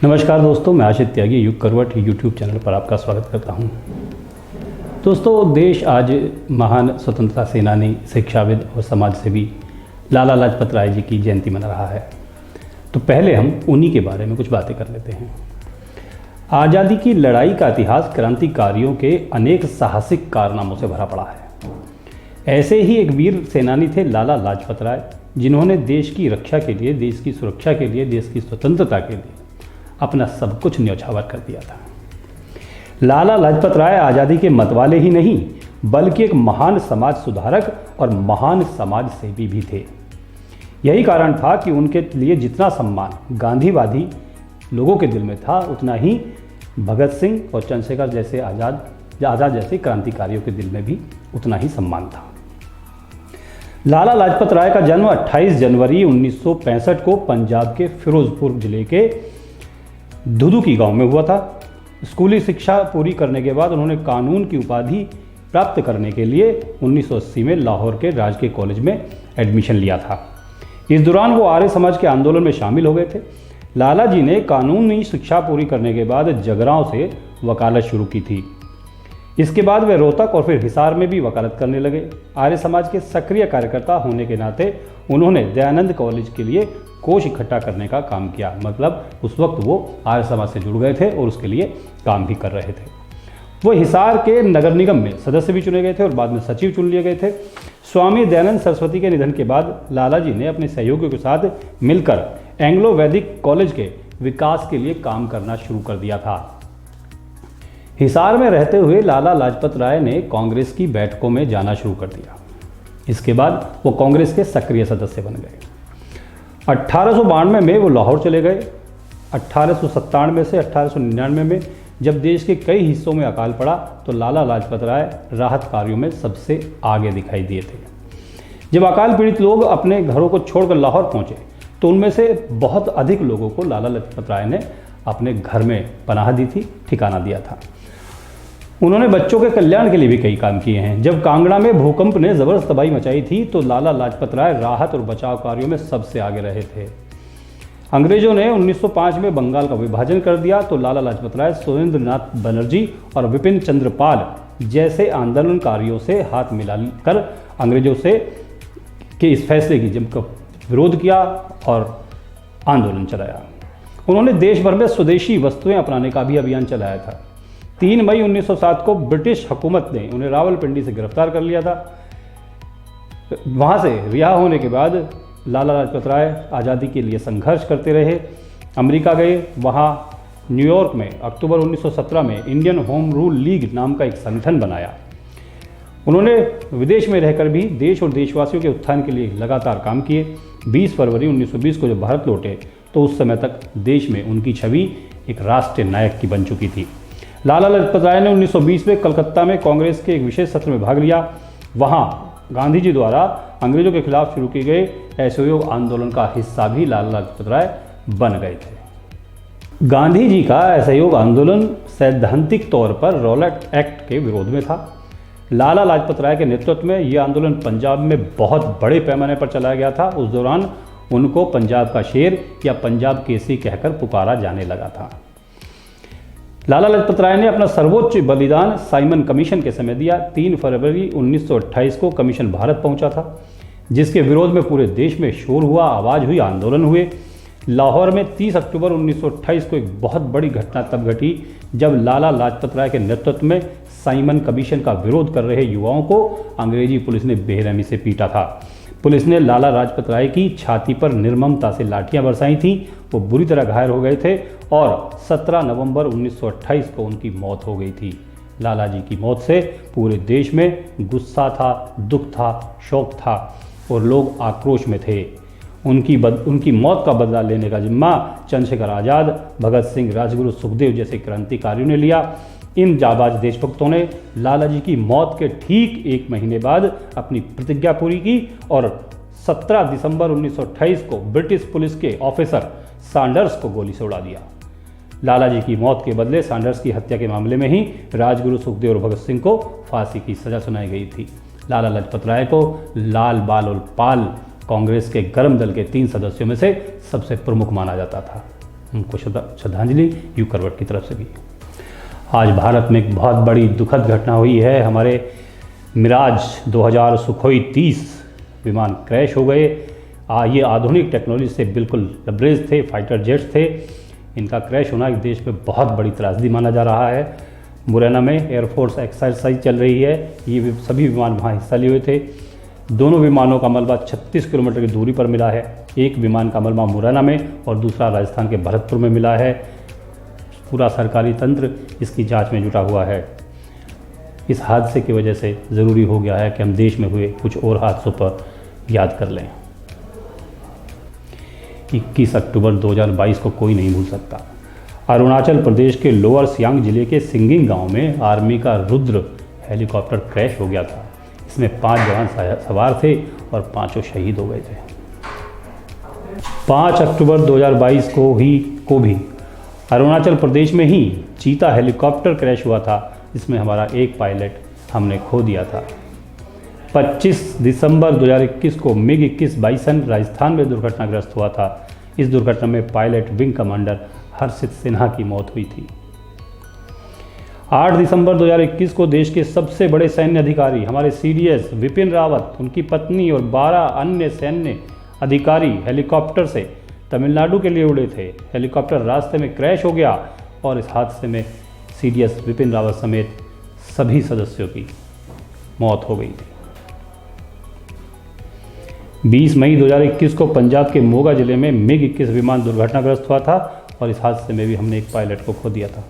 नमस्कार दोस्तों, मैं आशित त्यागी युग करवट यूट्यूब चैनल पर आपका स्वागत करता हूं। दोस्तों, देश आज महान स्वतंत्रता सेनानी, शिक्षाविद और समाजसेवी लाला लाजपत राय जी की जयंती मना रहा है। तो पहले हम उन्हीं के बारे में कुछ बातें कर लेते हैं। आज़ादी की लड़ाई का इतिहास क्रांतिकारियों के अनेक साहसिक कारनामों से भरा पड़ा है। ऐसे ही एक वीर सेनानी थे लाला लाजपत राय, जिन्होंने देश की रक्षा के लिए, देश की सुरक्षा के लिए, देश की स्वतंत्रता के लिए अपना सब कुछ न्यौछावर कर दिया था। लाला लाजपत राय आज़ादी के मतवाले ही नहीं, बल्कि एक महान समाज सुधारक और महान समाज सेवी भी थे। यही कारण था कि उनके लिए जितना सम्मान गांधीवादी लोगों के दिल में था, उतना ही भगत सिंह और चंद्रशेखर जैसे आज़ाद जैसे क्रांतिकारियों के दिल में भी उतना ही सम्मान था। लाला लाजपत राय का जन्म 28 जनवरी 1965 को पंजाब के फिरोजपुर जिले के दुदुकी गांव में हुआ था। स्कूली शिक्षा पूरी करने के बाद उन्होंने कानून की उपाधि प्राप्त करने के लिए 1980 में लाहौर के राजकीय कॉलेज में एडमिशन लिया था। इस दौरान वो आर्य समाज के आंदोलन में शामिल हो गए थे। लाला जी ने कानूनी शिक्षा पूरी करने के बाद जगरांव से वकालत शुरू की थी। इसके बाद वे रोहतक और फिर हिसार में भी वकालत करने लगे। आर्य समाज के सक्रिय कार्यकर्ता होने के नाते उन्होंने दयानंद कॉलेज के लिए कोष इकट्ठा करने का काम किया। मतलब उस वक्त वो आर्य समाज से जुड़ गए थे और उसके लिए काम भी कर रहे थे। वो हिसार के नगर निगम में सदस्य भी चुने गए थे और बाद में सचिव चुन लिए गए थे। स्वामी दयानंद सरस्वती के निधन के बाद लाला जी ने अपने सहयोगियों के साथ मिलकर एंग्लो वैदिक कॉलेज के विकास के लिए काम करना शुरू कर दिया था। हिसार में रहते हुए लाला लाजपत राय ने कांग्रेस की बैठकों में जाना शुरू कर दिया। इसके बाद वो कांग्रेस के सक्रिय सदस्य बन गए। 1892 में वो लाहौर चले गए। 1897 से 1899 में जब देश के कई हिस्सों में अकाल पड़ा तो लाला लाजपत राय राहत कार्यों में सबसे आगे दिखाई दिए थे। जब अकाल पीड़ित लोग अपने घरों को छोड़कर लाहौर पहुंचे तो उनमें से बहुत अधिक लोगों को लाला लाजपत राय ने अपने घर में पनाह दी थी, ठिकाना दिया था। उन्होंने बच्चों के कल्याण के लिए भी कई काम किए हैं। जब कांगड़ा में भूकंप ने जबरदस्त तबाही मचाई थी तो लाला लाजपत राय राहत और बचाव कार्यों में सबसे आगे रहे थे। अंग्रेजों ने 1905 में बंगाल का विभाजन कर दिया तो लाला लाजपत राय सुरेंद्रनाथ बनर्जी और विपिन चंद्र पाल जैसे आंदोलनकारियों से हाथ मिलाकर अंग्रेजों से के इस फैसले की जमकर विरोध किया और आंदोलन चलाया। उन्होंने देश भर में स्वदेशी वस्तुएं अपनाने का भी अभियान चलाया था। 3 मई 1907 को ब्रिटिश हुकूमत ने उन्हें रावलपिंडी से गिरफ्तार कर लिया था। वहाँ से रिहा होने के बाद लाला लाजपत राय आज़ादी के लिए संघर्ष करते रहे। अमेरिका गए, वहाँ न्यूयॉर्क में अक्टूबर 1917 में इंडियन होम रूल लीग नाम का एक संगठन बनाया। उन्होंने विदेश में रहकर भी देश और देशवासियों के उत्थान के लिए लगातार काम किए। 20 फरवरी 1920 को जब भारत लौटे तो उस समय तक देश में उनकी छवि एक राष्ट्रीय नायक की बन चुकी थी। लाला लाजपत राय ने 1920 में कलकत्ता में कांग्रेस के एक विशेष सत्र में भाग लिया। वहां गांधी जी द्वारा अंग्रेजों के खिलाफ शुरू किए गए असहयोग आंदोलन का हिस्सा भी लाला लाजपत राय बन गए थे। गांधी जी का असहयोग आंदोलन सैद्धांतिक तौर पर रॉलेट एक्ट के विरोध में था। लाला लाजपत राय के नेतृत्व में यह आंदोलन पंजाब में बहुत बड़े पैमाने पर चलाया गया था। उस दौरान उनको पंजाब का शेर या पंजाब केसरी कहकर पुकारा जाने लगा था। लाला लाजपत राय ने अपना सर्वोच्च बलिदान साइमन कमीशन के समय दिया। 3 फरवरी 1928 को कमीशन भारत पहुंचा था, जिसके विरोध में पूरे देश में शोर हुआ, आवाज़ हुई, आंदोलन हुए। लाहौर में 30 अक्टूबर 1928 को एक बहुत बड़ी घटना तब घटी जब लाला लाजपत राय के नेतृत्व में साइमन कमीशन का विरोध कर रहे युवाओं को अंग्रेजी पुलिस ने बेरहमी से पीटा था। पुलिस ने लाला लाजपत राय की छाती पर निर्ममता से लाठियां बरसाई थीं। वो बुरी तरह घायल हो गए थे और 17 नवंबर 1928 को उनकी मौत हो गई थी। लाला जी की मौत से पूरे देश में गुस्सा था, दुख था, शोक था और लोग आक्रोश में थे। उनकी मौत का बदला लेने का जिम्मा चंद्रशेखर आज़ाद, भगत सिंह, राजगुरु सुखदेव जैसे क्रांतिकारियों ने लिया। इन जाबाज देशभक्तों ने लाला जी की मौत के ठीक 1 महीने बाद अपनी प्रतिज्ञा पूरी की और 17 दिसंबर 1928 को ब्रिटिश पुलिस के ऑफिसर सैंडर्स को गोली से उड़ा दिया। लाला जी की मौत के बदले सैंडर्स की हत्या के मामले में ही राजगुरु सुखदेव और भगत सिंह को फांसी की सजा सुनाई गई थी। लाला लाजपत राय को लाल बाल और पाल कांग्रेस के गर्म दल के 3 सदस्यों में से सबसे प्रमुख माना जाता था। उनको श्रद्धांजलि युग करवट की तरफ से भी। आज भारत में एक बहुत बड़ी दुखद घटना हुई है। हमारे मिराज 2000 सुखोई 30 विमान क्रैश हो गए। ये आधुनिक टेक्नोलॉजी से बिल्कुल लबरेज थे, फाइटर जेट्स थे। इनका क्रैश होना एक देश में बहुत बड़ी त्रासदी माना जा रहा है। मुरैना में एयरफोर्स एक्सरसाइज चल रही है। ये सभी विमान वहाँ हिस्सा लिए हुए थे। दोनों विमानों का मलबा 36 किलोमीटर की दूरी पर मिला है। एक विमान का मलबा मुरैना में और दूसरा राजस्थान के भरतपुर में मिला है। पूरा सरकारी तंत्र इसकी जांच में जुटा हुआ है। इस हादसे की वजह से ज़रूरी हो गया है कि हम देश में हुए कुछ और हादसों पर याद कर लें। 21 अक्टूबर 2022 को कोई नहीं भूल सकता। अरुणाचल प्रदेश के लोअर सियांग जिले के सिंगिंग गांव में आर्मी का रुद्र हेलीकॉप्टर क्रैश हो गया था। इसमें 5 जवान सवार थे और 5 शहीद हो गए थे। 5 अक्टूबर 2022 को भी अरुणाचल प्रदेश में ही चीता हेलीकॉप्टर क्रैश हुआ था, जिसमें हमारा एक पायलट हमने खो दिया था। 25 दिसंबर 2021 को मिग 21 बाइसन राजस्थान में दुर्घटनाग्रस्त हुआ था। इस दुर्घटना में पायलट विंग कमांडर हर्षित सिन्हा की मौत हुई थी। 8 दिसंबर 2021 को देश के सबसे बड़े सैन्य अधिकारी हमारे सीडीएस विपिन रावत, उनकी पत्नी और 12 अन्य सैन्य अधिकारी हेलीकॉप्टर से तमिलनाडु के लिए उड़े थे। हेलीकॉप्टर रास्ते में क्रैश हो गया और इस हादसे में सीडीएस विपिन रावत समेत सभी सदस्यों की मौत हो गई थी। 20 मई 2021 को पंजाब के मोगा जिले में मिग 21 विमान दुर्घटनाग्रस्त हुआ था और इस हादसे में भी हमने एक पायलट को खो दिया था।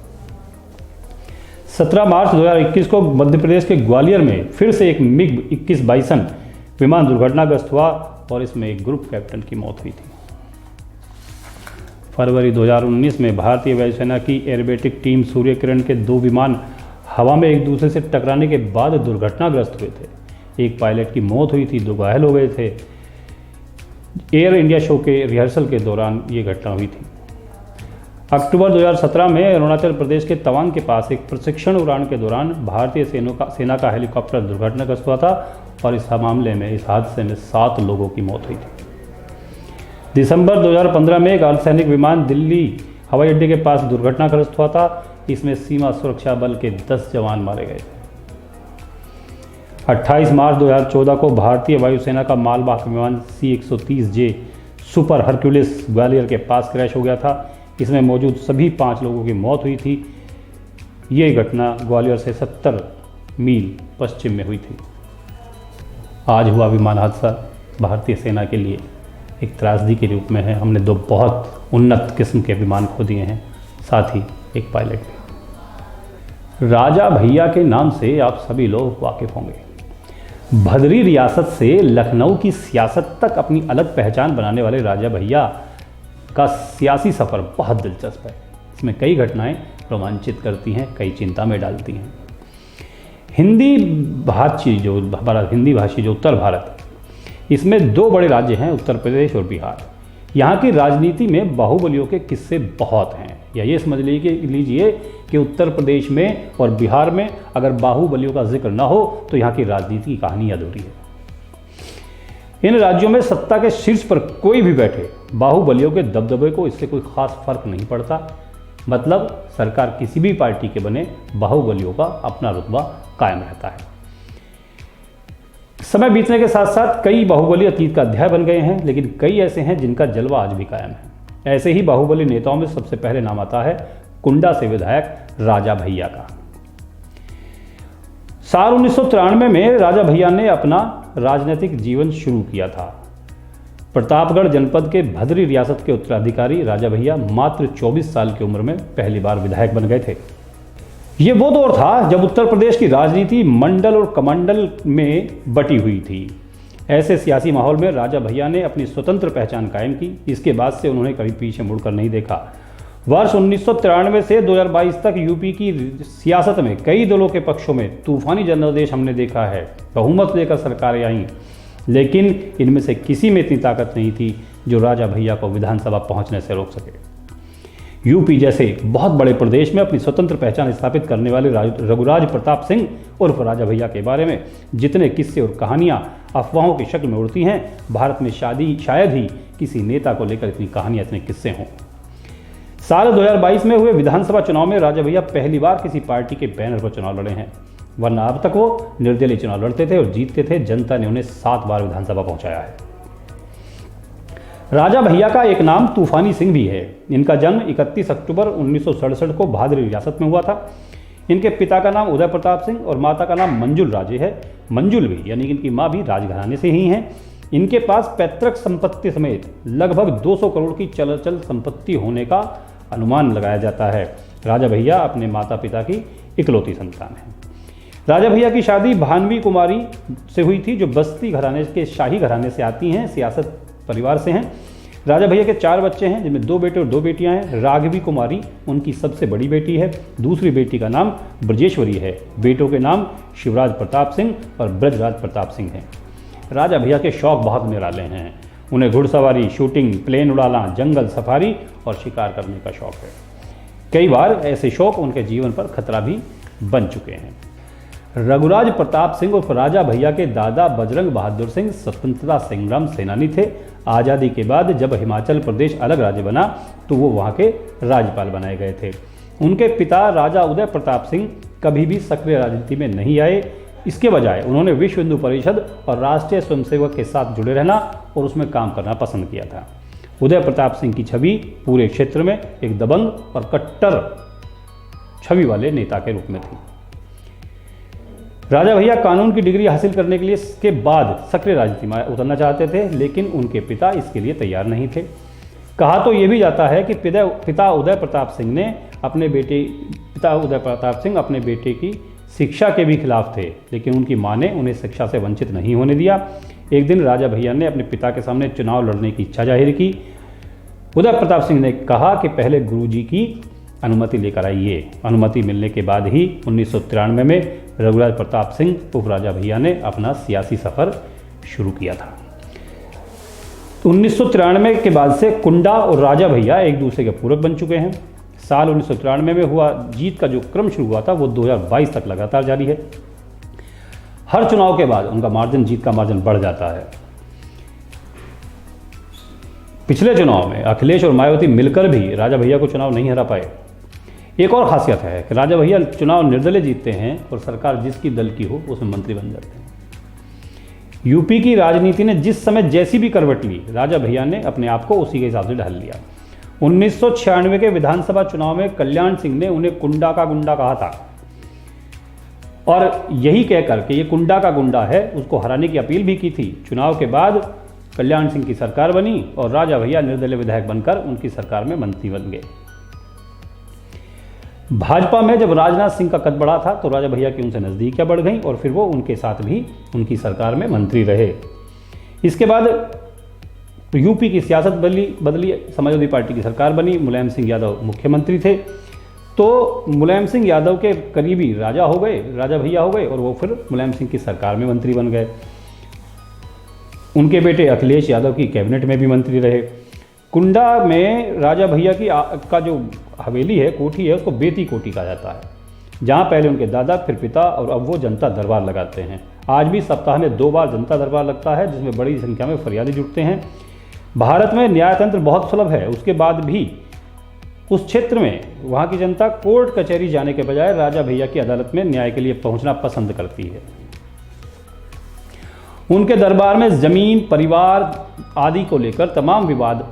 17 मार्च 2021 को मध्य प्रदेश के ग्वालियर में फिर से एक मिग 21 बाइसन विमान दुर्घटनाग्रस्त हुआ और इसमें एक ग्रुप कैप्टन की मौत हुई थी। फरवरी 2019 में भारतीय वायुसेना की एयरबेटिक टीम सूर्य किरण के 2 विमान हवा में एक दूसरे से टकराने के बाद दुर्घटनाग्रस्त हुए थे। एक पायलट की मौत हुई थी, 2 घायल हो गए थे। एयर इंडिया शो के रिहर्सल के दौरान ये घटना हुई थी। अक्टूबर 2017 में अरुणाचल प्रदेश के तवांग के पास एक प्रशिक्षण उड़ान के दौरान भारतीय सेना का हेलीकॉप्टर दुर्घटनाग्रस्त हुआ था और इस मामले में इस हादसे में 7 लोगों की मौत हुई थी। दिसंबर 2015 में एक अर्धसैनिक विमान दिल्ली हवाई अड्डे के पास दुर्घटनाग्रस्त हुआ था। इसमें सीमा सुरक्षा बल के 10 जवान मारे गए थे। 28 मार्च 2014 को भारतीय वायुसेना का मालवाहक विमान C-130J सुपर हरक्यूलिस ग्वालियर के पास क्रैश हो गया था। इसमें मौजूद सभी 5 लोगों की मौत हुई थी। ये घटना ग्वालियर से 70 मील पश्चिम में हुई थी। आज हुआ विमान हादसा भारतीय सेना के लिए एक त्रासदी के रूप में है। हमने 2 बहुत उन्नत किस्म के विमान खो दिए हैं, साथ ही एक पायलट भी। राजा भैया के नाम से आप सभी लोग वाकिफ होंगे। भदरी रियासत से लखनऊ की सियासत तक अपनी अलग पहचान बनाने वाले राजा भैया का सियासी सफ़र बहुत दिलचस्प है। इसमें कई घटनाएं रोमांचित करती हैं, कई चिंता में डालती हैं। हिंदी भाषी जो उत्तर भारत है, इसमें 2 बड़े राज्य हैं, उत्तर प्रदेश और बिहार। यहाँ की राजनीति में बाहुबलियों के किस्से बहुत हैं। या ये समझ लीजिए कि उत्तर प्रदेश में और बिहार में अगर बाहुबलियों का जिक्र ना हो तो यहाँ की राजनीति की कहानी अधूरी है। इन राज्यों में सत्ता के शीर्ष पर कोई भी बैठे, बाहुबलियों के दबदबे को इससे कोई खास फर्क नहीं पड़ता। मतलब सरकार किसी भी पार्टी के बने, बाहुबलियों का अपना रुतबा कायम रहता है। समय बीतने के साथ साथ कई बाहुबली अतीत का अध्याय बन गए हैं, लेकिन कई ऐसे हैं जिनका जलवा आज भी कायम है। ऐसे ही बाहुबली नेताओं में सबसे पहले नाम आता है कुंडा से विधायक राजा भैया का। साल 1993 में राजा भैया ने अपना राजनीतिक जीवन शुरू किया था। प्रतापगढ़ जनपद के भदरी रियासत के उत्तराधिकारी राजा भैया मात्र 24 साल की उम्र में पहली बार विधायक बन गए थे। ये वो दौर था जब उत्तर प्रदेश की राजनीति मंडल और कमंडल में बटी हुई थी। ऐसे सियासी माहौल में राजा भैया ने अपनी स्वतंत्र पहचान कायम की। इसके बाद से उन्होंने कभी पीछे मुड़कर नहीं देखा। वर्ष 1993 से 2022 तक यूपी की सियासत में कई दलों के पक्षों में तूफानी जनादेश हमने देखा है। बहुमत लेकर सरकारें आईं, लेकिन इनमें से किसी में इतनी ताकत नहीं थी जो राजा भैया को विधानसभा पहुंचने से रोक सके। यूपी जैसे बहुत बड़े प्रदेश में अपनी स्वतंत्र पहचान स्थापित करने वाले रघुराज प्रताप सिंह उर्फ राजा भैया के बारे में जितने किस्से और कहानियां अफवाहों की शक्ल में उड़ती हैं, भारत में शायद ही किसी नेता को लेकर इतनी कहानियां, इतने किस्से हों। साल 2022 में हुए विधानसभा चुनाव में राजा भैया पहली बार किसी पार्टी के बैनर पर चुनाव लड़े हैं, वरना अब तक वो निर्दलीय चुनाव लड़ते थे और जीतते थे। जनता ने उन्हें 7 बार विधानसभा पहुंचाया है। राजा भैया का एक नाम तूफानी सिंह भी है। इनका जन्म 31 अक्टूबर 1967 को भादरी रियासत में हुआ था। इनके पिता का नाम उदय प्रताप सिंह और माता का नाम मंजुल राजे है। मंजुल भी यानी कि इनकी माँ भी राजघराने से ही हैं। इनके पास पैतृक संपत्ति समेत लगभग 200 करोड़ की चल संपत्ति होने का अनुमान लगाया जाता है। राजा भैया अपने माता पिता की इकलौती संतान है। राजा भैया की शादी भानवी कुमारी से हुई थी, जो बस्ती घराने के शाही घराने से आती हैं, सियासत परिवार से हैं। राजा भैया के 4 बच्चे हैं, जिनमें 2 बेटे और 2 बेटियां हैं। राघवी कुमारी उनकी सबसे बड़ी बेटी है। दूसरी बेटी का नाम ब्रजेश्वरी है। बेटों के नाम शिवराज प्रताप सिंह और ब्रजराज प्रताप सिंह हैं। राजा भैया के शौक बहुत निराले हैं। उन्हें घुड़सवारी, शूटिंग, प्लेन उड़ाना, जंगल सफारी और शिकार करने का शौक है। कई बार ऐसे शौक उनके जीवन पर खतरा भी बन चुके हैं। रघुराज प्रताप सिंह उर्फ राजा भैया के दादा बजरंग बहादुर सिंह स्वतंत्रता संग्राम सेनानी थे। आज़ादी के बाद जब हिमाचल प्रदेश अलग राज्य बना तो वो वहाँ के राज्यपाल बनाए गए थे। उनके पिता राजा उदय प्रताप सिंह कभी भी सक्रिय राजनीति में नहीं आए। इसके बजाय उन्होंने विश्व हिंदू परिषद और राष्ट्रीय स्वयंसेवक के साथ जुड़े रहना और उसमें काम करना पसंद किया था। उदय प्रताप सिंह की छवि पूरे क्षेत्र में एक दबंग और कट्टर छवि वाले नेता के रूप में थी। राजा भैया कानून की डिग्री हासिल करने के लिए इसके बाद सक्रिय राजनीति में उतरना चाहते थे, लेकिन उनके पिता इसके लिए तैयार नहीं थे। कहा तो ये भी जाता है कि पिता उदय प्रताप सिंह अपने बेटे की शिक्षा के भी खिलाफ थे, लेकिन उनकी मां ने उन्हें शिक्षा से वंचित नहीं होने दिया। एक दिन राजा भैया ने अपने पिता के सामने चुनाव लड़ने की इच्छा जाहिर की। उदय प्रताप सिंह ने कहा कि पहले गुरुजी की अनुमति लेकर आइए। अनुमति मिलने के बाद ही 1993 में रघुराज प्रताप सिंह उर्फ राजा भैया ने अपना सियासी सफ़र शुरू किया था। 1993 के बाद से कुंडा और राजा भैया एक दूसरे के पूरक बन चुके हैं। साल 1993 में हुआ जीत का जो क्रम शुरू हुआ था वो 2022 तक लगातार जारी है। हर चुनाव के बाद उनका जीत का मार्जिन बढ़ जाता है। पिछले चुनाव में अखिलेश और मायावती मिलकर भी राजा भैया को चुनाव नहीं हरा पाए। एक और खासियत है कि राजा भैया चुनाव निर्दलीय जीतते हैं और सरकार जिसकी दल की हो उसमें मंत्री बन जाते हैं। यूपी की राजनीति ने जिस समय जैसी भी करवट ली, राजा भैया ने अपने आप को उसी के हिसाब से ढाल लिया। 1996 के विधानसभा चुनाव में कल्याण सिंह ने उन्हें कुंडा का गुंडा कहा था और यही कहकर कि ये कुंडा का गुंडा है उसको हराने की अपील भी की थी। चुनाव के बाद कल्याण सिंह की सरकार बनी और राजा भैया निर्दलीय विधायक बनकर उनकी सरकार में मंत्री बन गए। भाजपा में जब राजनाथ सिंह का कद बढ़ा था तो राजा भैया की उनसे नज़दीकियां बढ़ गईं और फिर वो उनके साथ भी उनकी सरकार में मंत्री रहे। इसके बाद यूपी की सियासत बदली, समाजवादी पार्टी की सरकार बनी, मुलायम सिंह यादव मुख्यमंत्री थे। तो मुलायम सिंह यादव के करीबी राजा भैया हो गए और वो फिर मुलायम सिंह की सरकार में मंत्री बन गए। उनके बेटे अखिलेश यादव की कैबिनेट में भी मंत्री रहे। कुंडा में राजा भैया का जो हवेली है, कोठी है, उसको बेती कोठी कहा जाता है, जहाँ पहले उनके दादा फिर पिता और अब वो जनता दरबार लगाते हैं। आज भी सप्ताह में 2 बार जनता दरबार लगता है, जिसमें बड़ी संख्या में फरियादी जुटते हैं। भारत में न्यायतंत्र बहुत सुलभ है, उसके बाद भी उस क्षेत्र में वहाँ की जनता कोर्ट कचहरी जाने के बजाय राजा भैया की अदालत में न्याय के लिए पहुँचना पसंद करती है। उनके दरबार में ज़मीन, परिवार आदि को लेकर तमाम विवाद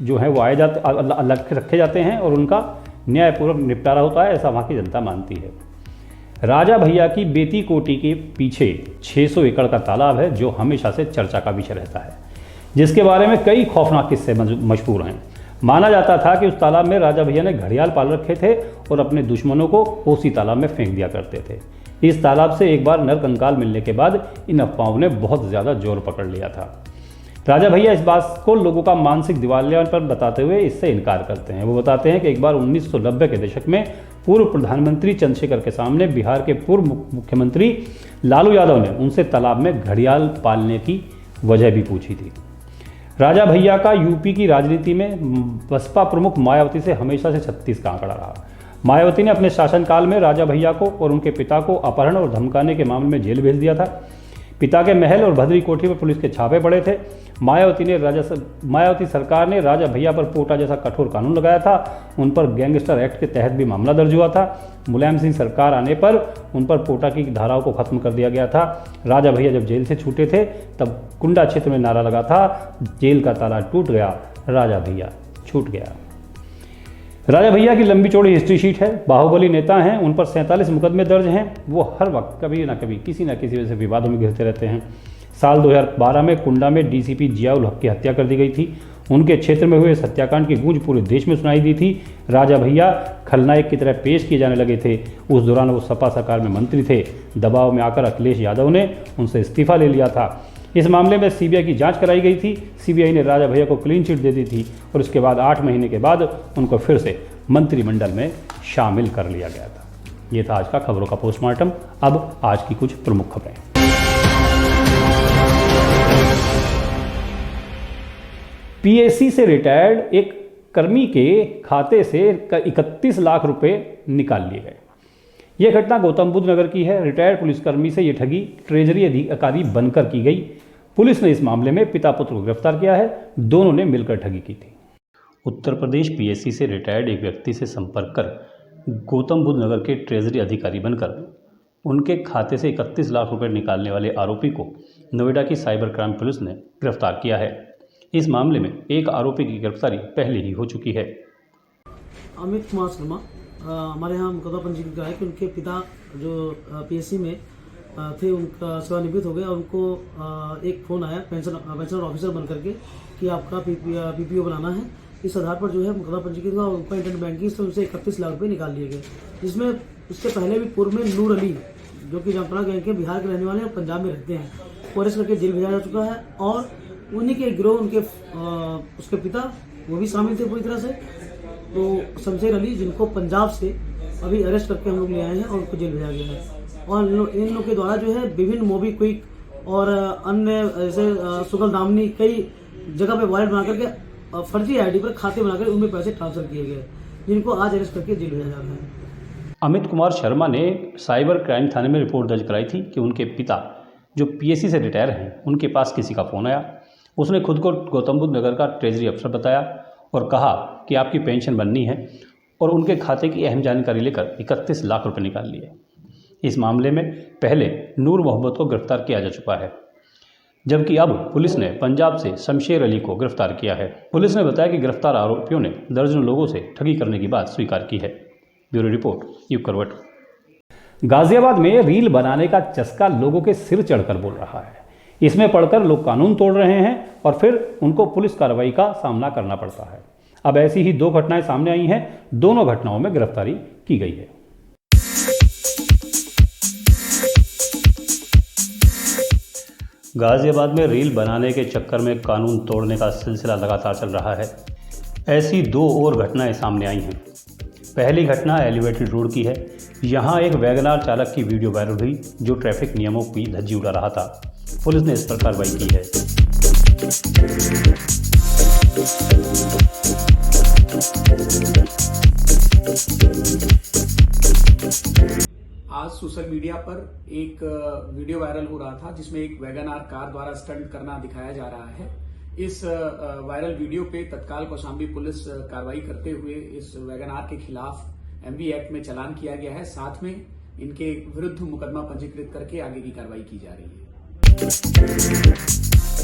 जो है वो अलग रखे जाते हैं और उनका न्यायपूर्वक निपटारा होता है, ऐसा वहाँ की जनता मानती है। राजा भैया की बेती कोठी के पीछे 600 एकड़ का तालाब है जो हमेशा से चर्चा का विषय रहता है, जिसके बारे में कई खौफनाक किस्से मशहूर हैं। माना जाता था कि उस तालाब में राजा भैया ने घड़ियाल पाल रखे थे और अपने दुश्मनों को उसी तालाब में फेंक दिया करते थे। इस तालाब से एक बार नरकंकाल मिलने के बाद इन अफवाहों ने बहुत ज़्यादा जोर पकड़ लिया था। राजा भैया इस बात को लोगों का मानसिक दिवालियापन बताते हुए इससे इनकार करते हैं। वो बताते हैं कि एक बार 1990 के दशक में पूर्व प्रधानमंत्री चंद्रशेखर के सामने बिहार के पूर्व मुख्यमंत्री लालू यादव ने उनसे तालाब में घड़ियाल पालने की वजह भी पूछी थी। राजा भैया का यूपी की राजनीति में बसपा प्रमुख मायावती से हमेशा से 36 का आंकड़ा रहा। मायावती ने अपने शासनकाल में राजा भैया को और उनके पिता को अपहरण और धमकाने के मामले में जेल भेज दिया था। पिता के महल और भद्री कोठी पर पुलिस के छापे पड़े थे। मायावती सरकार ने राजा भैया पर पोटा जैसा कठोर कानून लगाया था। उन पर गैंगस्टर एक्ट के तहत भी मामला दर्ज हुआ था। मुलायम सिंह सरकार आने पर उन पर पोटा की धाराओं को खत्म कर दिया गया था। राजा भैया जब जेल से छूटे थे तब कुंडा क्षेत्र में नारा लगा था, जेल का ताला टूट गया, राजा भैया छूट गया। राजा भैया की लंबी चौड़ी हिस्ट्री शीट है। बाहुबली नेता हैं, उन पर 47 मुकदमे दर्ज हैं। वो हर वक्त कभी ना कभी किसी न किसी वजह से विवादों में घिरते रहते हैं। साल 2012 में कुंडा में डीसीपी जियाउल हक की हत्या कर दी गई थी। उनके क्षेत्र में हुए इस हत्याकांड की गूंज पूरे देश में सुनाई दी थी। राजा भैया खलनायक की तरह पेश किए जाने लगे थे। उस दौरान वो सपा सरकार में मंत्री थे। दबाव में आकर अखिलेश यादव ने उनसे इस्तीफा ले लिया था। इस मामले में सीबीआई की जांच कराई गई थी। सीबीआई ने राजा भैया को क्लीन चिट दे दी थी और उसके बाद 8 महीने के बाद उनको फिर से मंत्रिमंडल में शामिल कर लिया गया था। ये था आज का खबरों का पोस्टमार्टम। अब आज की कुछ प्रमुख खबरें। पीएससी से रिटायर्ड एक कर्मी के खाते से 31 लाख रुपए निकाल लिए गए। यह घटना गौतम बुद्ध नगर की है। रिटायर्ड पुलिसकर्मी से यह ठगी ट्रेजरी अधिकारी बनकर की गई। पुलिस ने इस मामले में पिता पुत्र को गिरफ्तार किया है। दोनों ने मिलकर ठगी की थी। उत्तर प्रदेश पीएससी से रिटायर्ड एक व्यक्ति से संपर्क कर गौतम बुद्ध नगर के ट्रेजरी अधिकारी बनकर उनके खाते से 31 लाख रुपए निकालने वाले आरोपी को नोएडा की साइबर क्राइम पुलिस ने गिरफ्तार किया है। इस मामले में एक आरोपी की गिरफ्तारी पहले ही हो चुकी है। अमित कुमार शर्मा हमारे यहाँ मुकदमा पंजीकृत है कि उनके पिता जो पीएससी में थे, उनका सेवानिवृत्त हो गया। उनको एक फ़ोन आया पेंशन ऑफिसर बन करके कि आपका पीपीओ बनाना है। इस आधार पर जो है मुकदमा पंजीकृत हुआ। उनका इंटरनेट बैंकिंग से उनसे 31 लाख रुपये निकाल लिए गए, जिसमें उससे पहले भी पूर्व में नूर अली जो कि जामताड़ा गैंग के बिहार के रहने वाले हैं, पंजाब में रहते हैं, वो अरेस्ट करके जेल भेजा जा चुका है। और उन्हीं के गिरोह उनके उसके पिता वो भी शामिल थे पूरी तरह से। तो शमशेर अली, जिनको पंजाब से अभी अरेस्ट करके हम लोग ले आए हैं और उनको जेल भेजा गया है। और इन लोग के द्वारा जो है विभिन्न मोबीक्विक और अन्य जैसे सुगल दामनी कई जगह पे वॉलेट बना करके फर्जी आईडी पर खाते बनाकर उनमें पैसे ट्रांसफर किए गए, जिनको आज अरेस्ट करके जेल भेजा जा रहा है। अमित कुमार शर्मा ने साइबर क्राइम थाने में रिपोर्ट दर्ज कराई थी कि उनके पिता जो पीएससी से रिटायर हैं, उनके पास किसी का फ़ोन आया। उसने खुद को गौतम बुद्ध नगर का ट्रेजरी अफसर बताया और कहा कि आपकी पेंशन बननी है, और उनके खाते की अहम जानकारी लेकर 31 लाख रुपए निकाल लिए। इस मामले में पहले नूर मोहम्मद को गिरफ्तार किया जा चुका है, जबकि अब पुलिस ने पंजाब से शमशेर अली को गिरफ्तार किया है। पुलिस ने बताया कि गिरफ्तार आरोपियों ने दर्जनों लोगों से ठगी करने की बात स्वीकार की है। ब्यूरो रिपोर्ट, युग करवट। गाजियाबाद में रील बनाने का चस्का लोगों के सिर चढ़कर बोल रहा है। इसमें पढ़कर लोग कानून तोड़ रहे हैं और फिर उनको पुलिस कार्रवाई का सामना करना पड़ता है। अब ऐसी ही 2 घटनाएं सामने आई हैं। दोनों घटनाओं में गिरफ्तारी की गई है। गाजियाबाद में रील बनाने के चक्कर में कानून तोड़ने का सिलसिला लगातार चल रहा है। ऐसी 2 और घटनाएं सामने आई हैं। पहली घटना एलिवेटेड रोड की है। यहाँ एक वैगनार चालक की वीडियो वायरल हुई जो ट्रैफिक नियमों की धज्जी उड़ा रहा था। पुलिस ने इस पर कार्रवाई की है। आज सोशल मीडिया पर एक वीडियो वायरल हो रहा था जिसमें एक वैगनार कार द्वारा स्टंट करना दिखाया जा रहा है। इस वायरल वीडियो पे तत्काल कौशाम्बी पुलिस कार्रवाई करते हुए इस वैगनार के खिलाफ एमवी एक्ट में चालान किया गया है। साथ में इनके विरुद्ध मुकदमा पंजीकृत करके आगे की कार्रवाई की जा रही है।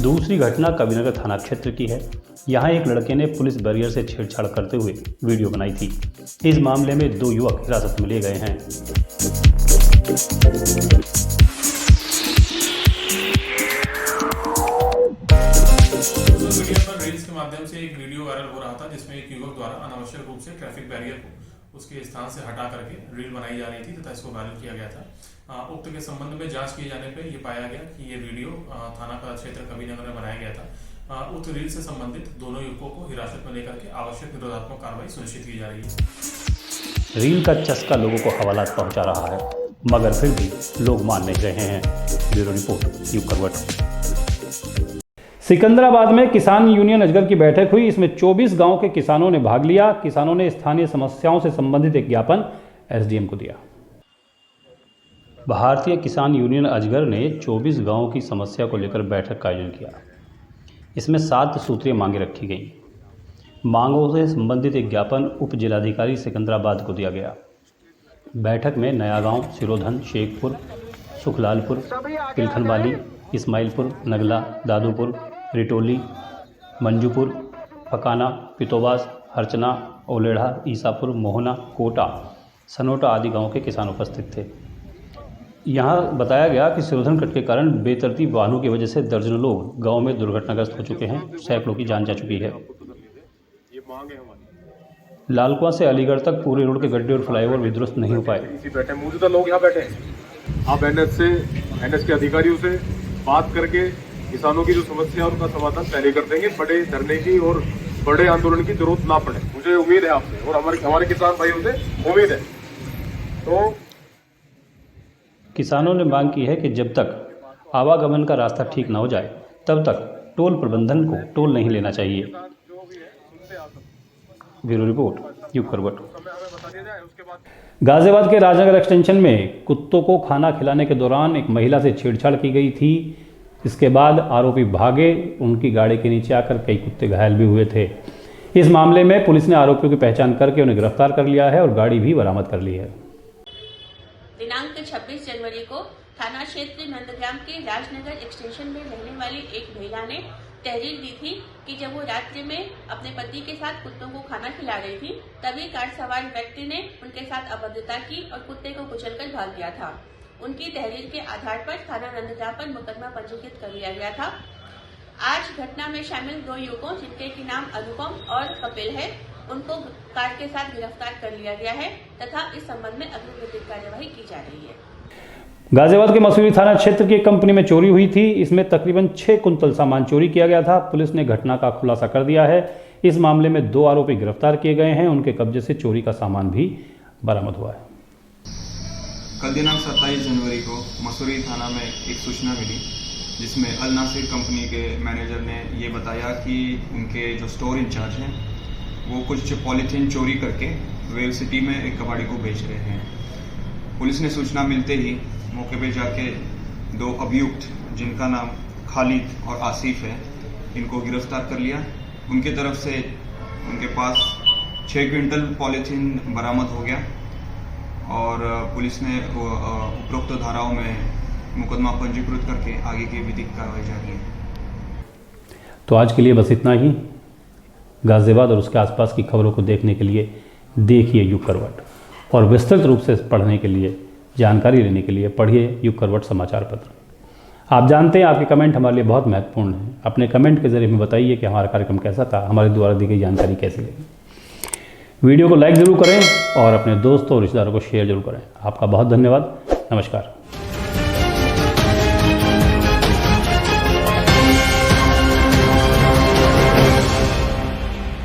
दूसरी घटना कबीरनगर थाना क्षेत्र की है। यहाँ एक लड़के ने पुलिस बैरियर से छेड़छाड़ करते हुए वीडियो बनाई थी। इस मामले में 2 युवक हिरासत में लिए गए हैं। सोशल मीडिया पर रील्स के माध्यम से एक वीडियो वायरल हो रहा था जिसमें एक युवक द्वारा अनावश्यक रूप से ट्रैफिक बैरियर को उसके स्थान से हटा करके रील बनाई जा रही थी तथा इसको वायरल किया गया था। उक्त के संबंध में जांच किए जाने पर यह पाया गया कि ये वीडियो थाना का क्षेत्र कबीरनगर में बनाया गया था। उक्त रील से संबंधित दोनों युवकों को हिरासत में लेकर के आवश्यक निरोधात्मक कार्रवाई सुनिश्चित की जा रही है। रील का चस्का लोगों को हवालात पहुंचा रहा है, मगर फिर भी लोग मान नहीं रहे हैं। ब्यूरो रिपोर्ट, युग करवट। सिकंदराबाद में किसान यूनियन अजगर की बैठक हुई। इसमें 24 गांव के किसानों ने भाग लिया। किसानों ने स्थानीय समस्याओं से संबंधित एक ज्ञापन एसडीएम को दिया। भारतीय किसान यूनियन अजगर ने 24 गांवों की समस्या को लेकर बैठक का आयोजन किया। इसमें 7 सूत्रीय मांगें रखी गईं। मांगों से संबंधित एक ज्ञापन उप जिलाधिकारी सिकंदराबाद को दिया गया। बैठक में नया गांव, सिरोधन, शेखपुर, सुखलालपुर, पिलखनवाली, इस्माइलपुर, नगला, दादूपुर, रिटोली, मंजूपुर, फकाना, पितोबास, हरचना, ओलेढ़ा, ईसापुर, मोहना, कोटा, सनोटा आदि गांवों के किसान उपस्थित थे। यहां बताया गया कि सिरोधन कट के कारण बेतरतीब वाहनों की वजह से दर्जनों लोग गांव में दुर्घटनाग्रस्त हो चुके हैं, सैकड़ों की जान जा चुकी है। लालकुआं से अलीगढ़ तक पूरे रोड के गड्ढे और फ्लाईओवर भी दुरुस्त नहीं हो पाए। बैठे मौजूदा लोग यहाँ बैठे हैं। आप एनएच के अधिकारियों से बात करके किसानों की जो समस्या है उनका समाधान पहले कर देंगे। बड़े धरने की और बड़े आंदोलन की जरूरत ना पड़े, मुझे उम्मीद है आपसे और हमारे किसान भाइयों से उम्मीद है। तो किसानों ने मांग की है कि जब तक आवागमन का रास्ता ठीक न हो जाए तब तक टोल प्रबंधन को टोल नहीं लेना चाहिए। ब्यूरो रिपोर्ट, युग करवट। गाजियाबाद के राजनगर एक्सटेंशन में कुत्तों को खाना खिलाने के दौरान एक महिला से छेड़छाड़ की गई थी। इसके बाद आरोपी भागे, उनकी गाड़ी के नीचे आकर कई कुत्ते घायल भी हुए थे। इस मामले में पुलिस ने आरोपियों की पहचान करके उन्हें गिरफ्तार कर लिया है और गाड़ी भी बरामद कर ली है। दिनांक 26 जनवरी को थाना क्षेत्र नंदग्राम के राजनगर एक्सटेंशन में रहने वाली एक महिला ने तहरीर दी थी कि जब वो रात्रि में अपने पति के साथ कुत्तों को खाना खिला रही थी, तभी कार सवार व्यक्ति ने उनके साथ अभद्रता की और कुत्ते को कुचलकर भाग गया था। उनकी तहरीर के आधार पर थाना नंदग्राम पर मुकदमा पंजीकृत कर लिया गया था। आज घटना में शामिल 2 युवकों, जिनके की नाम अनुपम और कपिल है, उनको कार के साथ गिरफ्तार कर लिया गया है तथा इस संबंध में अग्रिम विधिक कार्यवाही की जा रही है। गाजियाबाद के मसूरी थाना क्षेत्र की एक कंपनी में चोरी हुई थी। इसमें तकरीबन 6 कुंतल सामान चोरी किया गया था। पुलिस ने घटना का खुलासा कर दिया है। इस मामले में 2 आरोपी गिरफ्तार किए गए हैं। उनके कब्जे से चोरी का सामान भी बरामद हुआ है। कल दिनांक 27 जनवरी को मसूरी थाना में एक सूचना मिली, जिसमें अल नासिर कंपनी के मैनेजर ने ये बताया कि उनके जो स्टोर इंचार्ज हैं वो कुछ पॉलीथीन चोरी करके वेल सिटी में एक कबाड़ी को बेच रहे हैं। पुलिस ने सूचना मिलते ही मौके पे जाके 2 अभियुक्त, जिनका नाम खालिद और आसिफ है, इनको गिरफ्तार कर लिया। उनकी तरफ से उनके पास 6 क्विंटल पॉलीथीन बरामद हो गया और पुलिस ने उपरोक्त धाराओं में मुकदमा पंजीकृत करके आगे की विधिक कार्रवाई जारी है। तो आज के लिए बस इतना ही। गाजियाबाद और उसके आसपास की खबरों को देखने के लिए देखिए युग करवट, और विस्तृत रूप से पढ़ने के लिए, जानकारी लेने के लिए पढ़िए युग करवट समाचार पत्र। आप जानते हैं आपके कमेंट हमारे लिए बहुत महत्वपूर्ण हैं। अपने कमेंट के जरिए हमें बताइए कि हमारा कार्यक्रम कैसा था, हमारे द्वारा दी गई जानकारी कैसी लगी। वीडियो को लाइक ज़रूर करें और अपने दोस्तों और रिश्तेदारों को शेयर जरूर करें। आपका बहुत धन्यवाद। नमस्कार।